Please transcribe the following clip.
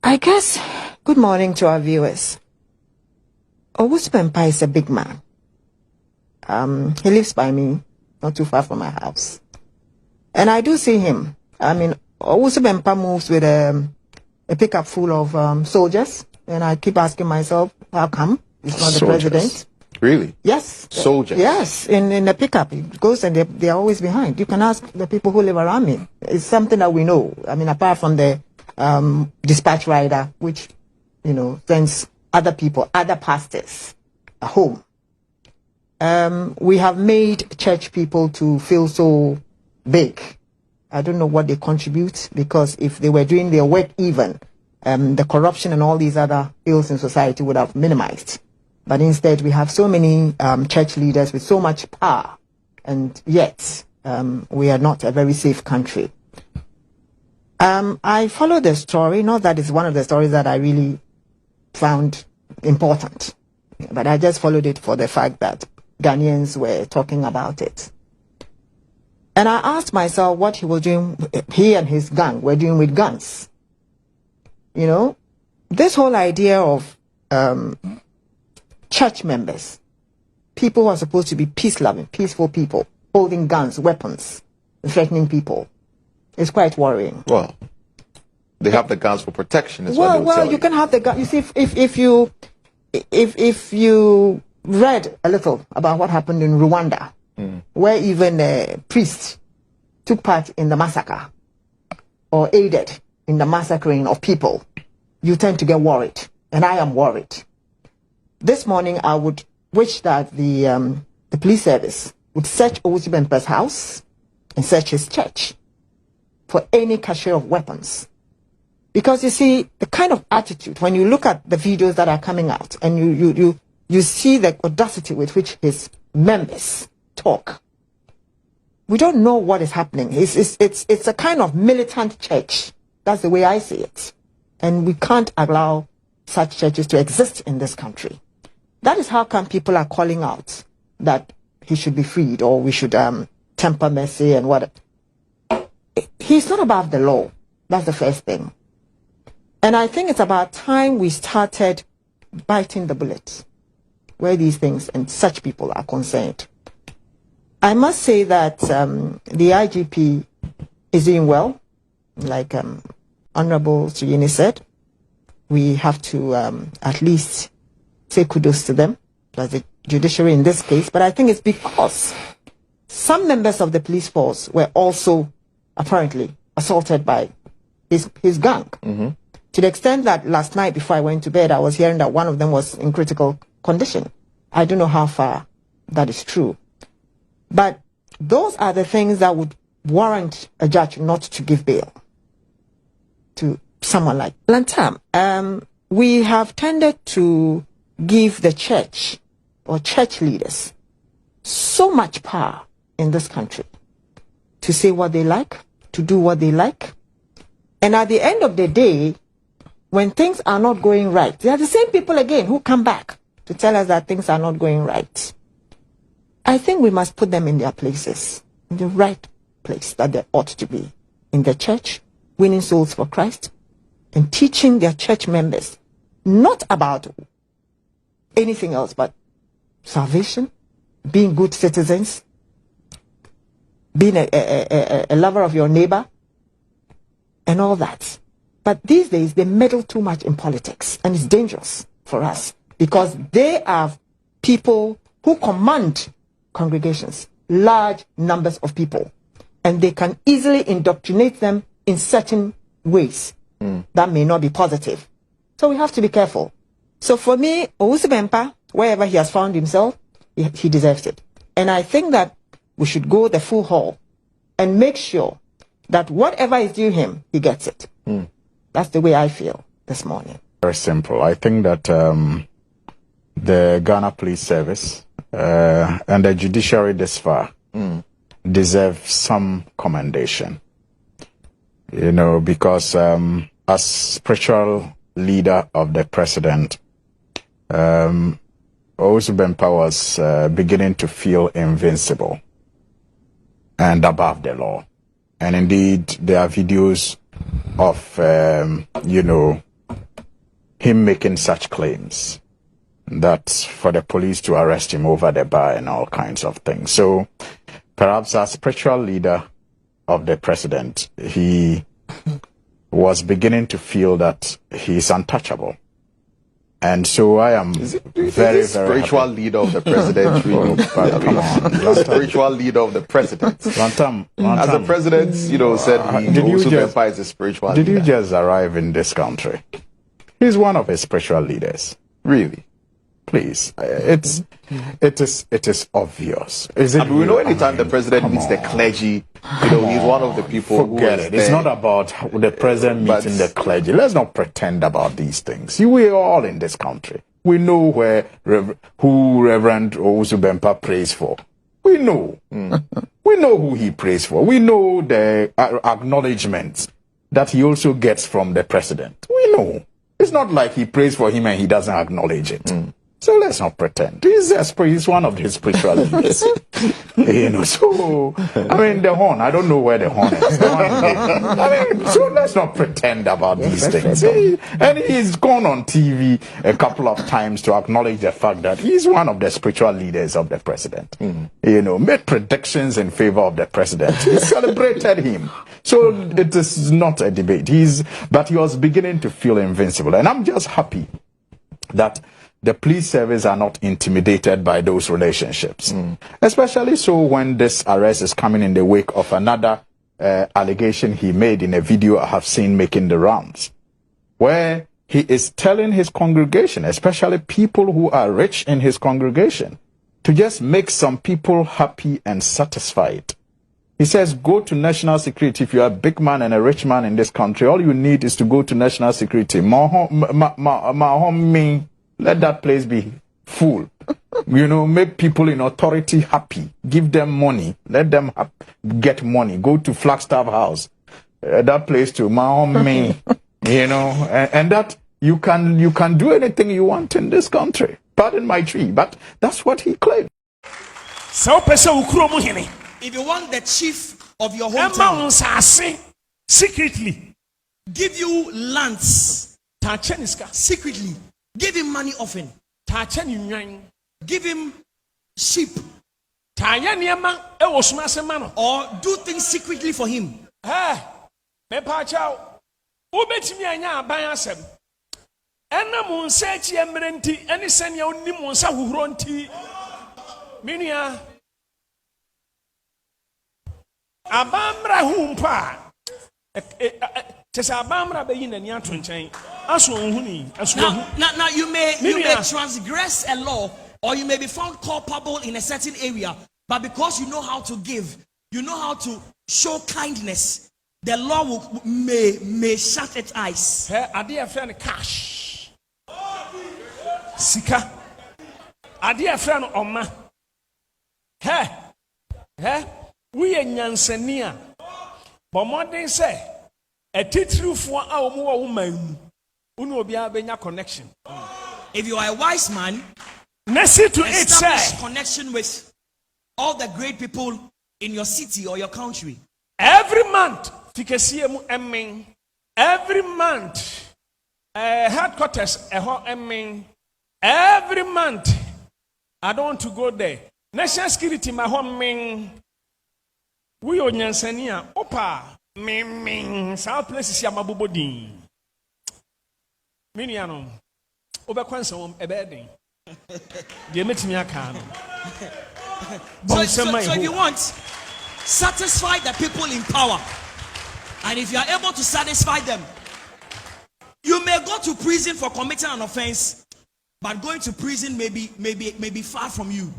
I guess, good morning to our viewers. Owusu Bempah is a big man. He lives by me, not too far from my house. And I do see him. I mean, Owusu Bempah moves with a pickup full of soldiers. And I keep asking myself, how come he's not the president? Really? Yes. Soldiers? Yes, in the pickup. It goes and they are always behind. You can ask the people who live around me. It's something that we know. I mean, apart from the dispatch rider, which, sends other people, other pastors home. We have made church people to feel so big. I don't know what they contribute, because if they were doing their work even, the corruption and all these other ills in society would have minimized. But instead, we have so many church leaders with so much power, and yet we are not a very safe country. I followed the story, not that it's one of the stories that I really found important, but I just followed it for the fact that Ghanaians were talking about it. And I asked myself what he was doing, he and his gang were doing with guns. This whole idea of church members, people who are supposed to be peace-loving, peaceful people, holding guns, weapons, threatening people, is quite worrying. Well, they have the guns for protection as well. Well, you can have the gun. You see, if you read a little about what happened in Rwanda, where even a priest took part in the massacre or aided in the massacring of people, you tend to get worried, and I am worried. This morning, I would wish that the police service would search Owusu Bempah's house and search his church for any cache of weapons. Because you see, the kind of attitude, when you look at the videos that are coming out, and you see the audacity with which his members talk, we don't know what is happening. It's a kind of militant church. That's the way I see it. And we can't allow such churches to exist in this country. That is how come people are calling out that he should be freed, or we should temper mercy and what. He's not above the law. That's the first thing. And I think it's about time we started biting the bullet where these things and such people are concerned. I must say that the IGP is doing well. Like Honorable Suyini said, we have to at least say kudos to them, as the judiciary in this case. But I think it's because some members of the police force were also apparently assaulted by his gang. To the extent that last night before I went to bed, I was hearing that one of them was in critical condition. I don't know how far that is true. But those are the things that would warrant a judge not to give bail to someone like Lantam. We have tended to give the church or church leaders so much power in this country to say what they like, to do what they like. And at the end of the day, when things are not going right, they are the same people again who come back to tell us that things are not going right. I think we must put them in their places, in the right place that they ought to be, in the church, winning souls for Christ, and teaching their church members not about anything else but salvation, being good citizens, being a lover of your neighbor, and all that. But these days, they meddle too much in politics, and it's dangerous for us, because they are people who command congregations, large numbers of people, and they can easily indoctrinate them in certain ways that may not be positive. So we have to be careful. So for me, Owusu Bempah, wherever he has found himself, he deserves it. And I think that we should go the full haul and make sure that whatever is due him, he gets it. That's the way I feel this morning. Very simple. I think that the Ghana Police Service and the judiciary this far deserve some commendation. Because as spiritual leader of the president, Owusu Bempah was beginning to feel invincible and above the law. And indeed, there are videos of, him making such claims that for the police to arrest him over the bar and all kinds of things. So perhaps as spiritual leader of the president, he was beginning to feel that he is untouchable. And so I am very spiritual happy. leader of the president. Come on, spiritual leader of the president. As the president, said bempah is a spiritual leader. Did you just arrive in this country? He's one of his spiritual leaders. Really? Please, it is obvious. Is it? We know anytime the president meets the clergy, he's one of the people. Forget it. It's not about the president meeting the clergy. Let's not pretend about these things. We are all in this country. We know who Reverend Owusu Bempah prays for. We know. We know who he prays for. We know the acknowledgements that he also gets from the president. We know. It's not like he prays for him and he doesn't acknowledge it. So let's not pretend. He's one of his spiritual leaders. So, the horn, I don't know where the horn is. So let's not pretend about these things. And he's gone on TV a couple of times to acknowledge the fact that he's one of the spiritual leaders of the president. Made predictions in favor of the president. He celebrated him. So it is not a debate. But he was beginning to feel invincible. And I'm just happy that the police service are not intimidated by those relationships. Especially so when this arrest is coming in the wake of another allegation he made in a video I have seen making the rounds, where he is telling his congregation, especially people who are rich in his congregation, to just make some people happy and satisfied. He says, go to national security. If you are a big man and a rich man in this country, all you need is to go to national security. Let that place be full. Make people in authority happy. Give them money. Let them get money. Go to Flagstaff House. That place to Mahomi. And that you can do anything you want in this country. Pardon my tree, but that's what he claimed. If you want the chief of your hometown secretly give you lands, secretly give him money often, give him sheep, or do things secretly for him. Abamra humpa now you may transgress a law, or you may be found culpable in a certain area, but because you know how to give, you know how to show kindness, the law may shut its eyes. Cash sika adia friend oma we are nyansania but modern say a titrufo a omo woman unu obia benya connection. If you are a wise man, establish connection with all the great people in your city or your country. Every month every month headquarters every month I don't want to go there. National security my home we on Yansania opa South places yamabobodin miniano obekwansa ebedin de metimi aka no. So if you want, satisfy the people in power, and if you are able to satisfy them, you may go to prison for committing an offense, but going to prison may be far from you.